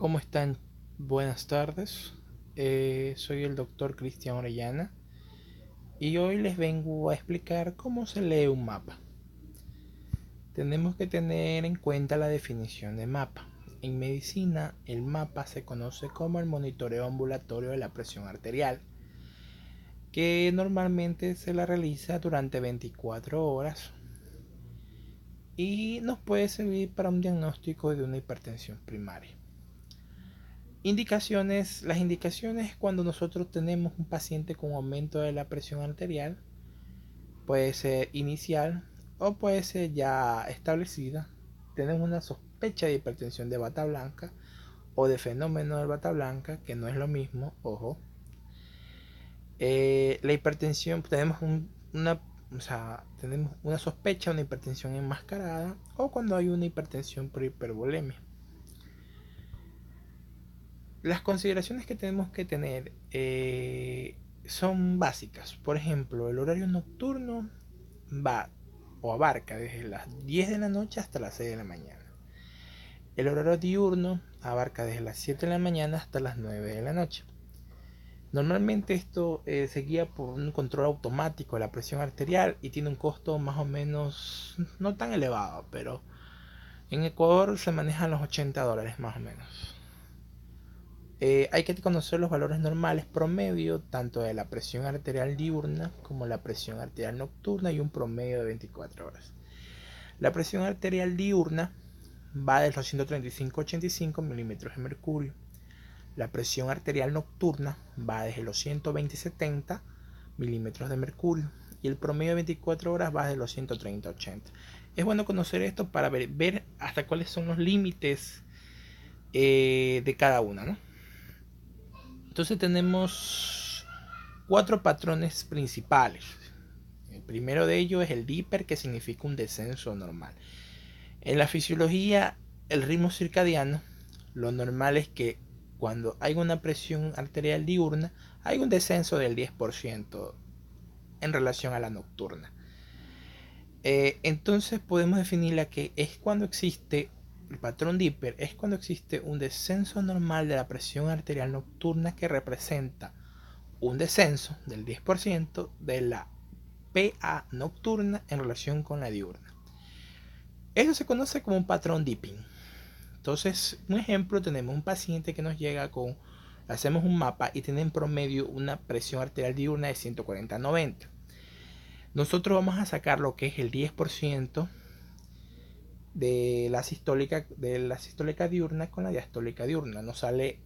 ¿Cómo están? Buenas tardes. Soy el doctor Cristian Orellana y hoy les vengo a explicar cómo se lee un mapa. Tenemos que tener en cuenta la definición de mapa. En medicina, el mapa se conoce como el monitoreo ambulatorio de la presión arterial, que normalmente se la realiza durante 24 horas y nos puede servir para un diagnóstico de una hipertensión primaria. Las indicaciones cuando nosotros tenemos un paciente con aumento de la presión arterial puede ser inicial o puede ser ya establecida. Tenemos una sospecha de hipertensión de bata blanca o de fenómeno de bata blanca, que no es lo mismo, ojo. La hipertensión, tenemos una sospecha de una hipertensión enmascarada o cuando hay una hipertensión por hipervolemia. Las consideraciones que tenemos que tener son básicas. Por ejemplo, el horario nocturno va o abarca desde las 10 de la noche hasta las 6 de la mañana. El horario diurno abarca desde las 7 de la mañana hasta las 9 de la noche. Normalmente esto se guía por un control automático de la presión arterial y tiene un costo más o menos no tan elevado, pero en Ecuador se manejan los $80 más o menos. Hay que conocer los valores normales promedio tanto de la presión arterial diurna como la presión arterial nocturna y un promedio de 24 horas. La presión arterial diurna va de los 135-85 milímetros de mercurio. La presión arterial nocturna va desde los 120-70 milímetros de mercurio y el promedio de 24 horas va de los 130-80. Es bueno conocer esto para ver hasta cuáles son los límites de cada una, ¿no? Entonces tenemos 4 patrones principales. El primero de ellos es el DIPER, que significa un descenso normal. En la fisiología, el ritmo circadiano, lo normal es que cuando hay una presión arterial diurna, hay un descenso del 10% en relación a la nocturna. Entonces podemos definirla que es cuando existe el patrón DIPER, es cuando existe un descenso normal de la presión arterial nocturna que representa un descenso del 10% de la PA nocturna en relación con la diurna. Eso se conoce como un patrón dipping. Entonces, un ejemplo, tenemos un paciente que nos llega hacemos un mapa y tiene en promedio una presión arterial diurna de 140-90. Nosotros vamos a sacar lo que es el 10% de la sistólica diurna con la diastólica diurna. Nos sale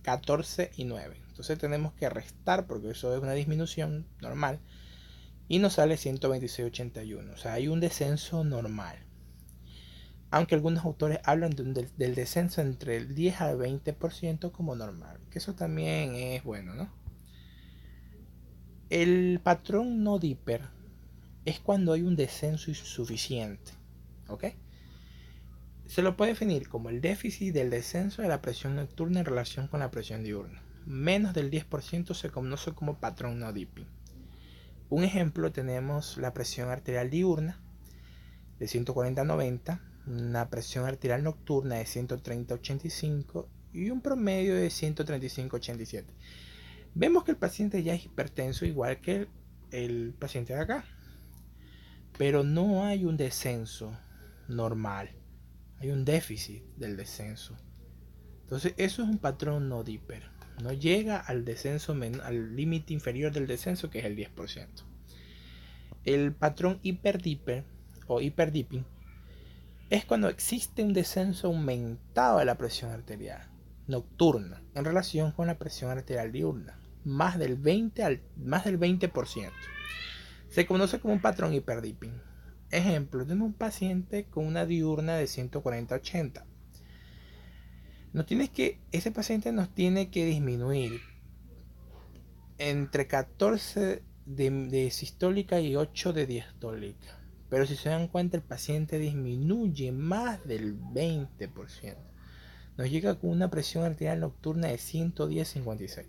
14 y 9. Entonces tenemos que restar, porque eso es una disminución normal, y nos sale 126,81. O sea, hay un descenso normal. Aunque algunos autores hablan del descenso entre el 10 al 20% como normal, que eso también es bueno, ¿no? El patrón no dipper es cuando hay un descenso insuficiente, ¿ok? Se lo puede definir como el déficit del descenso de la presión nocturna en relación con la presión diurna. Menos del 10% se conoce como patrón no dipping. Un ejemplo, tenemos la presión arterial diurna de 140-90, una presión arterial nocturna de 130-85 y un promedio de 135-87. Vemos que el paciente ya es hipertenso igual que el paciente de acá, pero no hay un descenso normal, hay un déficit del descenso. Entonces eso es un patrón no dipper, no llega al descenso, al límite inferior del descenso, que es el 10%. El patrón hiperdipper o hiperdipping es cuando existe un descenso aumentado de la presión arterial nocturna en relación con la presión arterial diurna, más del 20%. Se conoce como un patrón hiperdipping. Ejemplo, tenemos un paciente con una diurna de 140-80. Ese paciente nos tiene que disminuir entre 14 de sistólica y 8 de diastólica. Pero si se dan cuenta, el paciente disminuye más del 20%. Nos llega con una presión arterial nocturna de 110-56.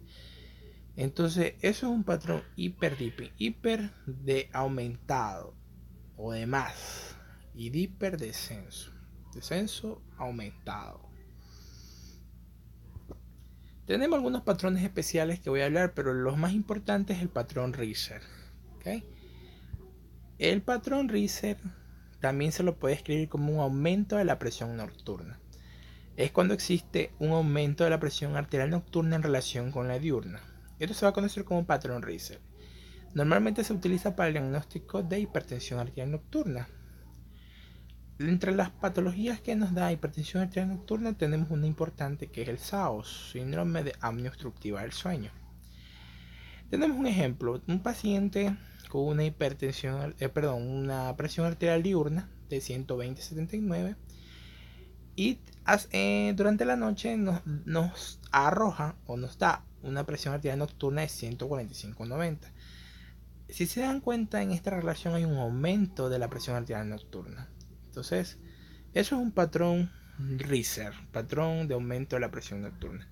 Entonces, eso es un patrón hiperdipping. Hiper de aumentado o de más. Y dipper descenso. Descenso aumentado. Tenemos algunos patrones especiales que voy a hablar, pero los más importantes es el patrón Riser. ¿Okay? El patrón Riser también se lo puede escribir como un aumento de la presión nocturna. Es cuando existe un aumento de la presión arterial nocturna en relación con la diurna. Esto se va a conocer como patrón Riser. Normalmente se utiliza para el diagnóstico de hipertensión arterial nocturna. Entre las patologías que nos da hipertensión arterial nocturna tenemos una importante que es el SAOS, síndrome de apnea obstructiva del sueño. Tenemos un ejemplo, un paciente con una una presión arterial diurna de 120/79 y durante la noche nos arroja o nos da una presión arterial nocturna de 145/90. Si se dan cuenta, en esta relación hay un aumento de la presión arterial nocturna. Entonces, eso es un patrón Riser, patrón de aumento de la presión nocturna.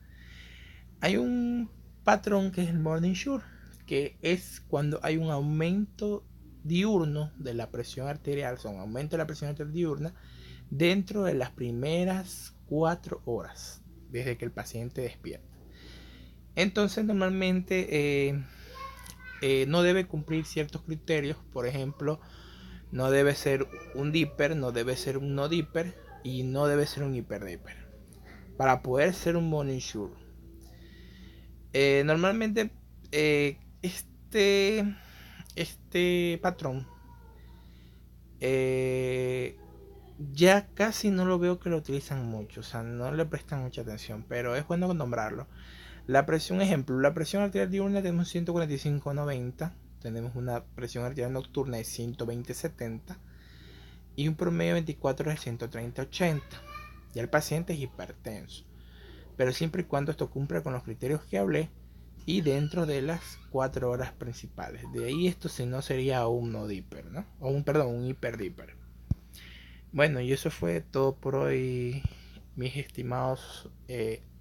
Hay un patrón que es el morning sure, que es cuando hay un aumento diurno de la presión arterial, un aumento de la presión arterial diurna dentro de las primeras 4 horas desde que el paciente despierta. Entonces normalmente no debe cumplir ciertos criterios, por ejemplo, no debe ser un dipper, no debe ser un no dipper y no debe ser un hiperdipper para poder ser un morning sure. Normalmente este patrón ya casi no lo veo que lo utilizan mucho, o sea, no le prestan mucha atención, pero es bueno nombrarlo. La presión, ejemplo, la presión arterial diurna tenemos 145/90, tenemos una presión arterial nocturna de 120/70 y un promedio de 24 de 130/80. Ya el paciente es hipertenso, pero siempre y cuando esto cumpla con los criterios que hablé y dentro de las 4 horas principales. De ahí esto si no sería un no dipper, ¿no? O un hiperdipper. Bueno, y eso fue todo por hoy, mis estimados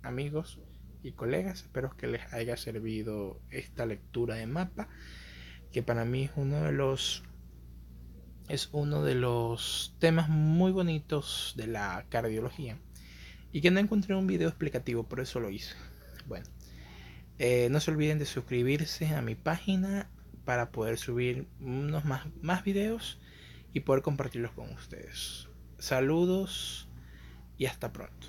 amigos y colegas. Espero que les haya servido esta lectura de mapa, que para mí es uno de los temas muy bonitos de la cardiología y que no encontré un video explicativo, por eso lo hice. Bueno, no se olviden de suscribirse a mi página para poder subir unos más videos y poder compartirlos con ustedes. Saludos y hasta pronto.